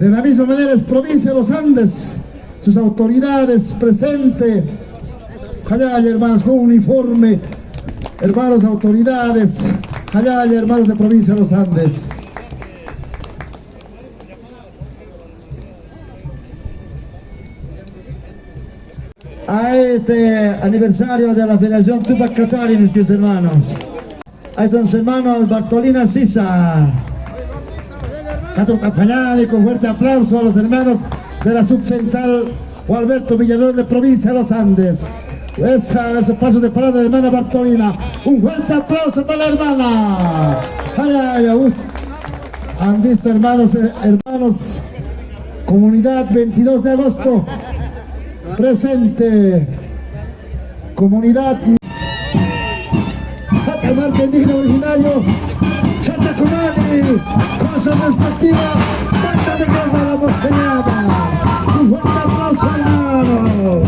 De la misma manera es provincia de los Andes, sus autoridades presentes. Jayaya, hermanos, con uniforme, hermanos autoridades, Jayaya, hermanos de provincia de los Andes. A este aniversario de la Federación Tupac Katari, mis hermanos. A estos hermanos Bartolina Sisa. Y con fuerte aplauso a los hermanos de la subcentral Gualberto Villalobos de provincia de los Andes. Ese paso de parada de la hermana Bartolina. Un fuerte aplauso para la hermana. Ay, ay, ay. Han visto, hermanos, comunidad 22 de agosto. Presente. Comunidad Pachamarca indígena originario Chachacumani, con su respectiva banda de casa la morceñada. Un fuerte aplauso, hermanos.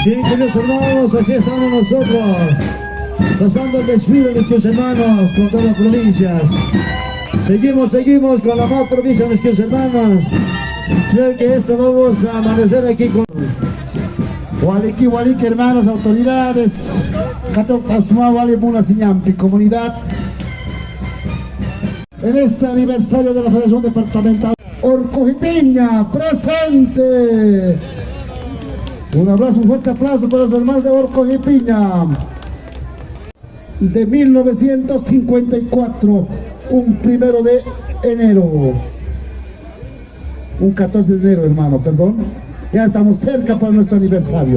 Bien, queridos hermanos, así estamos nosotros, pasando el desfile de nuestros hermanos con todas las provincias. Seguimos con la más provincia de nuestros hermanos. Creo que esto vamos a amanecer aquí con... Hualiqui, hermanos, autoridades. Comunidad. En este aniversario de la Federación Departamental Orcojipiña, presente. Un abrazo, un fuerte aplauso para los hermanos de Orcojipiña. De 1954, un 1 de enero. Un 14 de enero, hermano, perdón. Ya estamos cerca para nuestro aniversario.